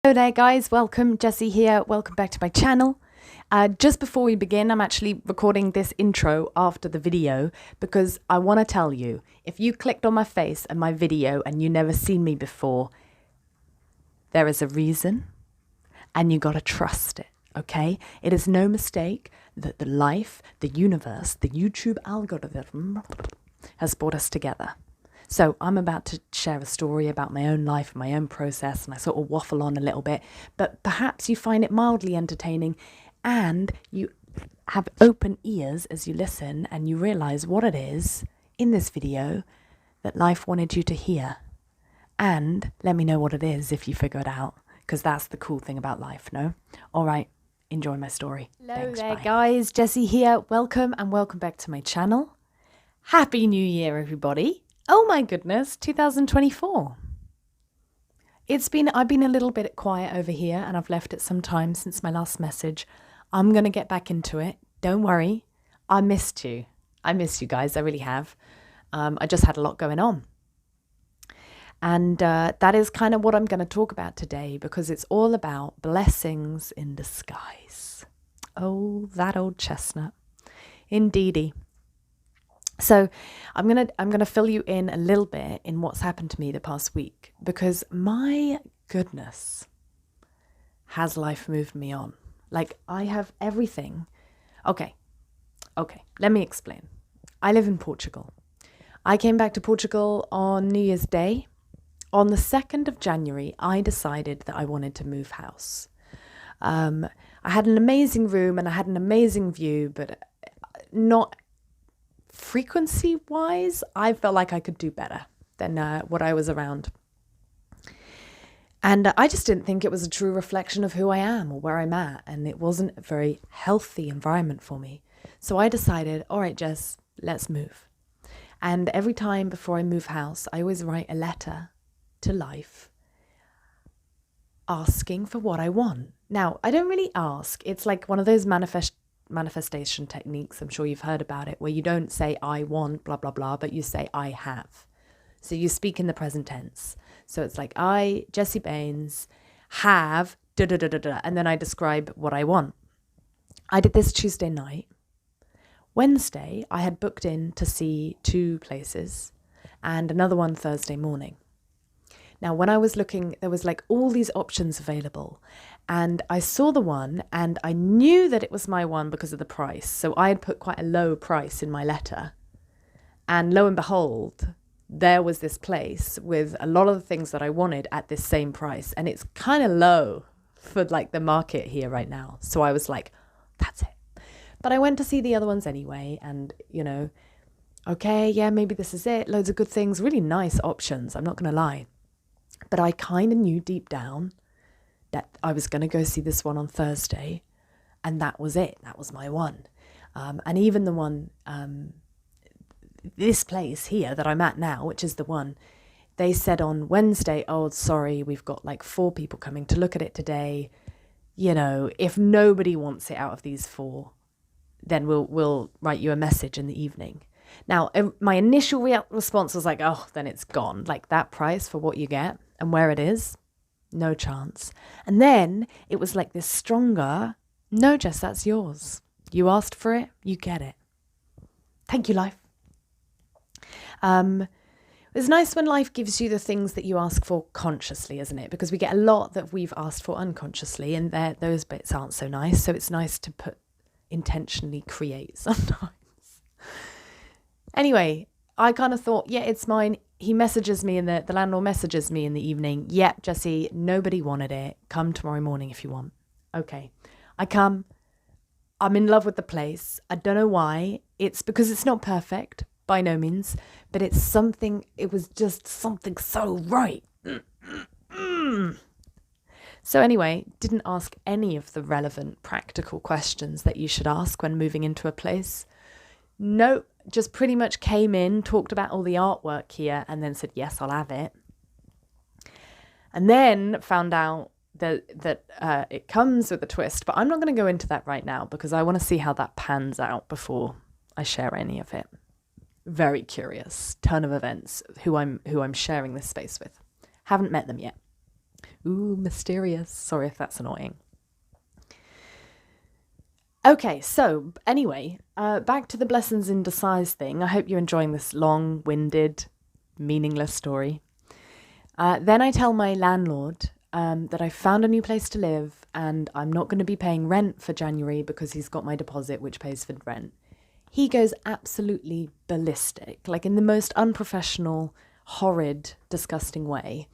Hello there guys, welcome, Jessie here, welcome back to my channel. Just before we begin, I'm actually recording this intro after the video because I want to tell you, if you clicked on my face and my video and you never seen me before, there is a reason and you got to trust it, okay? It is no mistake that the life, the universe, the YouTube algorithm has brought us together. So I'm about to share a story about my own life, my own process, and I sort of waffle on a little bit, but perhaps you find it mildly entertaining and you have open ears as you listen and you realize what it is in this video that life wanted you to hear. And let me know what it is if you figure it out, because that's the cool thing about life, no? All right, enjoy my story. Hello Thanks, there bye. guys, Jessie here. Welcome and welcome back to my channel. Happy New Year, everybody. Oh my goodness, 2024. I've been a little bit quiet over here and I've left it some time since my last message. I'm going to get back into it. Don't worry. I missed you. I miss you guys. I really have. I just had a lot going on. And that is kind of what I'm going to talk about today because it's all about blessings in disguise. Oh, that old chestnut. Indeedy. So I'm gonna fill you in a little bit in what's happened to me the past week because my goodness, has life moved me on. Like I have everything. Okay, let me explain. I live in Portugal. I came back to Portugal on New Year's Day. On the 2nd of January, I decided that I wanted to move house. I had an amazing room and I had an amazing view, but not frequency wise, I felt like I could do better than what I was around. And I just didn't think it was a true reflection of who I am or where I'm at. And it wasn't a very healthy environment for me. So I decided, all right, Jess, let's move. And every time before I move house, I always write a letter to life asking for what I want. Now, I don't really ask. It's like one of those manifestation techniques, I'm sure you've heard about it, where you don't say I want blah blah blah, but you say I have. So you speak in the present tense. So it's like I, Jessie Baines, have da da da da da, and then I describe what I want. I did this Tuesday night. Wednesday I had booked in to see 2 places and another one Thursday morning. Now, when I was looking, there was like all these options available and I saw the one and I knew that it was my one because of the price. So I had put quite a low price in my letter and lo and behold, there was this place with a lot of the things that I wanted at this same price. And it's kind of low for like the market here right now. So I was like, that's it. But I went to see the other ones anyway. And, you know, okay, yeah, maybe this is it. Loads of good things, really nice options. I'm not going to lie. But I kind of knew deep down that I was going to go see this one on Thursday. And that was it. That was my one. And even the one, this place here that I'm at now, which is the one, they said on Wednesday, oh, sorry, we've got like 4 people coming to look at it today. You know, if nobody wants it out of these 4, then we'll write you a message in the evening. Now, my initial response was like, oh, then it's gone. Like that price for what you get and where it is, no chance. And then it was like this stronger, no, Jess, that's yours. You asked for it, you get it. Thank you, life. It's nice when life gives you the things that you ask for consciously, isn't it? Because we get a lot that we've asked for unconsciously and those bits aren't so nice. So it's nice to intentionally create sometimes. Anyway, I kind of thought, yeah, it's mine. He messages me the landlord messages me in the evening. Yeah, Jessie, nobody wanted it. Come tomorrow morning if you want. Okay. I come. I'm in love with the place. I don't know why. It's because it's not perfect, by no means, but it was just something so right. So anyway, didn't ask any of the relevant practical questions that you should ask when moving into a place. No, just pretty much came in, talked about all the artwork here, and then said, yes, I'll have it. And then found out that it comes with a twist, but I'm not going to go into that right now because I want to see how that pans out before I share any of it. Very curious, ton of events, who I'm sharing this space with. Haven't met them yet. Ooh, mysterious. Sorry if that's annoying. Okay, so anyway, back to the blessings in disguise thing. I hope you're enjoying this long-winded, meaningless story. Then I tell my landlord that I found a new place to live and I'm not going to be paying rent for January because he's got my deposit, which pays for rent. He goes absolutely ballistic, like in the most unprofessional, horrid, disgusting way,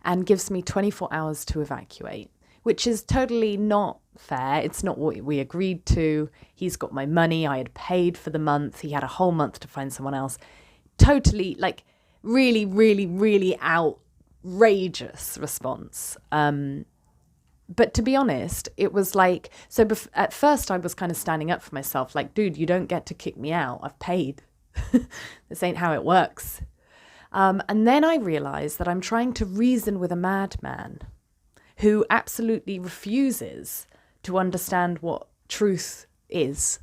and gives me 24 hours to evacuate, which is totally not fair. It's not what we agreed to. He's got my money. I had paid for the month. He had a whole month to find someone else. Totally, like, really, really, really outrageous response. But to be honest, it was like, so at first I was kind of standing up for myself, like, dude, you don't get to kick me out. I've paid. This ain't how it works. And then I realized that I'm trying to reason with a madman who absolutely refuses to understand what truth is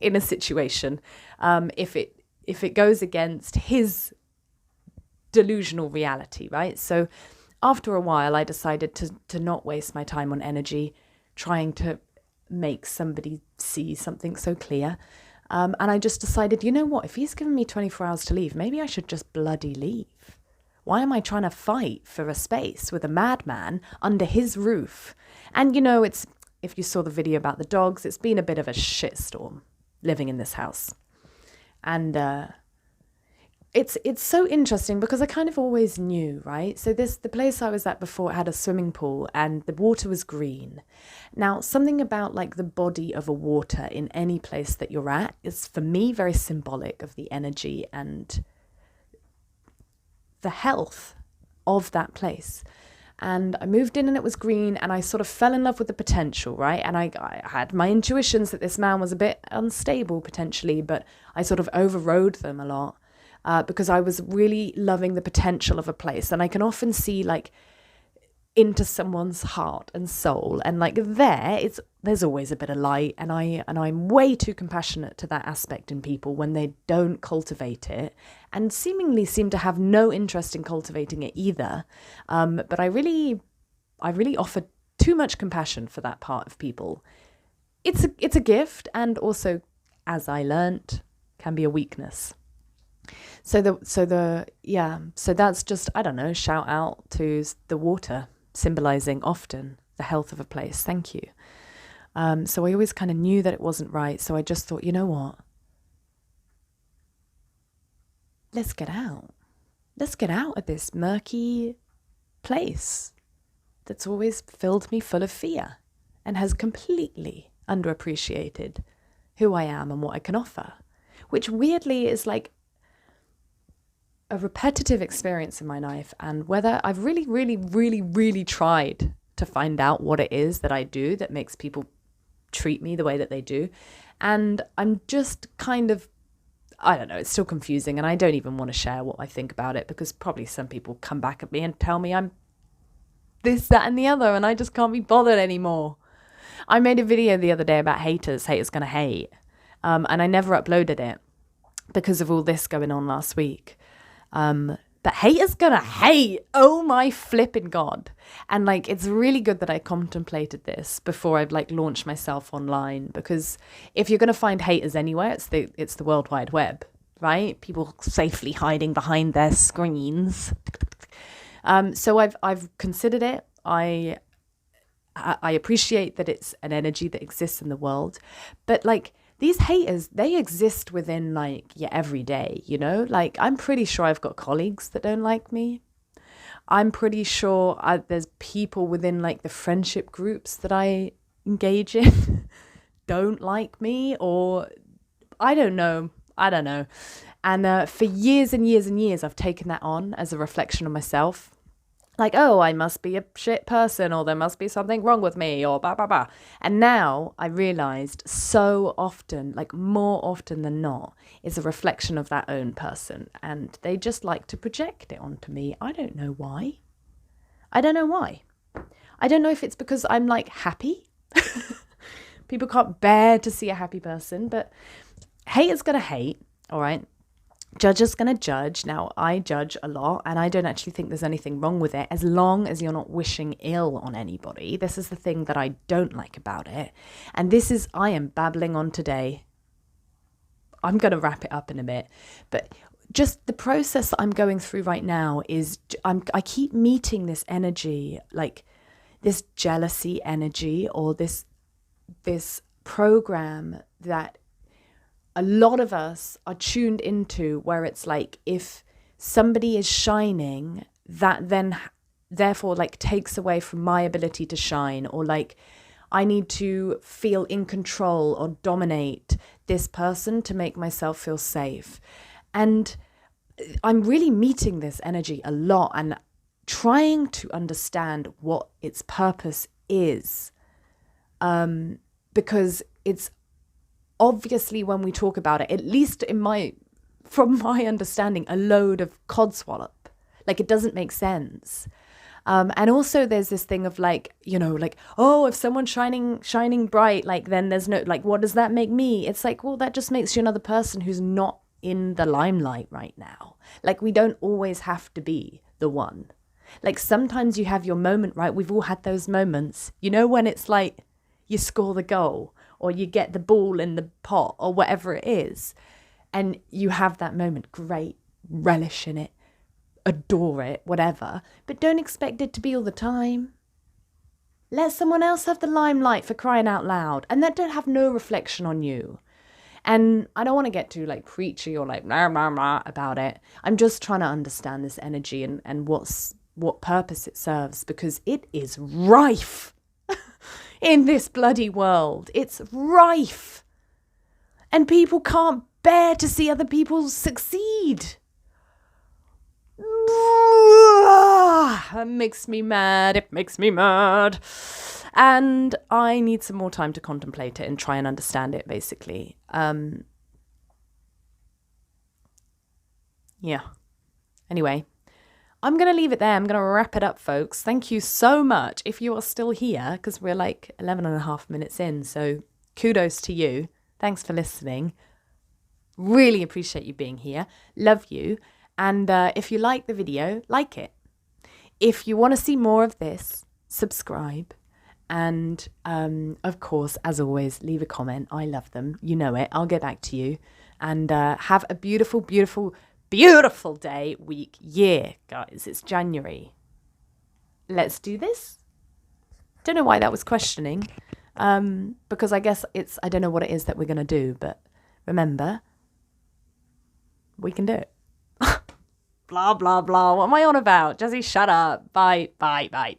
in a situation if it goes against his delusional reality, right? So after a while, I decided to not waste my time on energy trying to make somebody see something so clear. And I just decided, you know what? If he's given me 24 hours to leave, maybe I should just bloody leave. Why am I trying to fight for a space with a madman under his roof? And, you know, if you saw the video about the dogs, it's been a bit of a shitstorm living in this house. And it's so interesting because I kind of always knew, right? So the place I was at before had a swimming pool and the water was green. Now, something about like the body of a water in any place that you're at is for me very symbolic of the energy and the health of that place. And I moved in and it was green and I sort of fell in love with the potential, right? And I had my intuitions that this man was a bit unstable potentially, but I sort of overrode them a lot. Because I was really loving the potential of a place. And I can often see like into someone's heart and soul. And like there's always a bit of light. And I'm way too compassionate to that aspect in people when they don't cultivate it and seemingly seem to have no interest in cultivating it either. But I really offer too much compassion for that part of people. It's a gift and also, as I learnt, can be a weakness. So that's just, I don't know, shout out to the water symbolizing often the health of a place. Thank you. So I always kind of knew that it wasn't right. So I just thought, you know what? Let's get out. Let's get out of this murky place that's always filled me full of fear and has completely underappreciated who I am and what I can offer, which weirdly is like a repetitive experience in my life, and whether I've really, really, really, really tried to find out what it is that I do that makes people treat me the way that they do. And I'm just kind of, I don't know, it's still confusing and I don't even want to share what I think about it because probably some people come back at me and tell me I'm this, that and the other and I just can't be bothered anymore. I made a video the other day about haters gonna hate. And I never uploaded it because of all this going on last week. But haters gonna hate. Oh my flipping God. And like, it's really good that I contemplated this before I've like launched myself online, because if you're gonna find haters anywhere, it's the World Wide Web, right? People safely hiding behind their screens. So I've considered it. I appreciate that it's an energy that exists in the world, but like, these haters, they exist within like your everyday, you know? Like, I'm pretty sure I've got colleagues that don't like me. I'm pretty sure there's people within like the friendship groups that I engage in don't like me, or I don't know. And for years and years and years, I've taken that on as a reflection of myself. Like, oh, I must be a shit person, or there must be something wrong with me, or blah, blah, blah. And now I realized so often, like more often than not, is a reflection of that own person. And they just like to project it onto me. I don't know why. I don't know if it's because I'm like happy. People can't bear to see a happy person, but haters gonna hate, all right? Judge going to judge. Now, I judge a lot, and I don't actually think there's anything wrong with it as long as you're not wishing ill on anybody. This is the thing that I don't like about it. And I am babbling on today. I'm going to wrap it up in a bit. But just the process that I'm going through right now is I keep meeting this energy, like this jealousy energy, or this program that a lot of us are tuned into, where it's like if somebody is shining, that then therefore like takes away from my ability to shine, or like I need to feel in control or dominate this person to make myself feel safe. And I'm really meeting this energy a lot and trying to understand what its purpose is, because it's obviously, when we talk about it, at least from my understanding, a load of codswallop. Like, it doesn't make sense. And also there's this thing of like, like, oh, if someone's shining bright, like, then there's no, like, what does that make me? It's like, well, that just makes you another person who's not in the limelight right now. Like, we don't always have to be the one. Like, sometimes you have your moment, right? We've all had those moments, when it's like you score the goal, or you get the ball in the pot, or whatever it is, and you have that moment. Great, relish in it, adore it, whatever, but don't expect it to be all the time. Let someone else have the limelight, for crying out loud, and that don't have no reflection on you. And I don't want to get too like preachy or like blah, blah, blah about it. I'm just trying to understand this energy and what purpose it serves, because it is rife in this bloody world. It's rife. And people can't bear to see other people succeed. It makes me mad. It makes me mad. And I need some more time to contemplate it and try and understand it, basically. Yeah. Anyway, I'm going to leave it there. I'm going to wrap it up, folks. Thank you so much if you are still here, because we're like 11 and a half minutes in. So kudos to you. Thanks for listening. Really appreciate you being here. Love you. And if you like the video, like it. If you want to see more of this, subscribe. And of course, as always, leave a comment. I love them. You know it. I'll get back to you. And have a beautiful, beautiful, beautiful day, week, year, guys. It's January. Let's do this. Don't know why that was questioning. Because I guess I don't know what it is that we're going to do. But remember, we can do it. Blah, blah, blah. What am I on about? Jessie, shut up. Bye, bye, bye.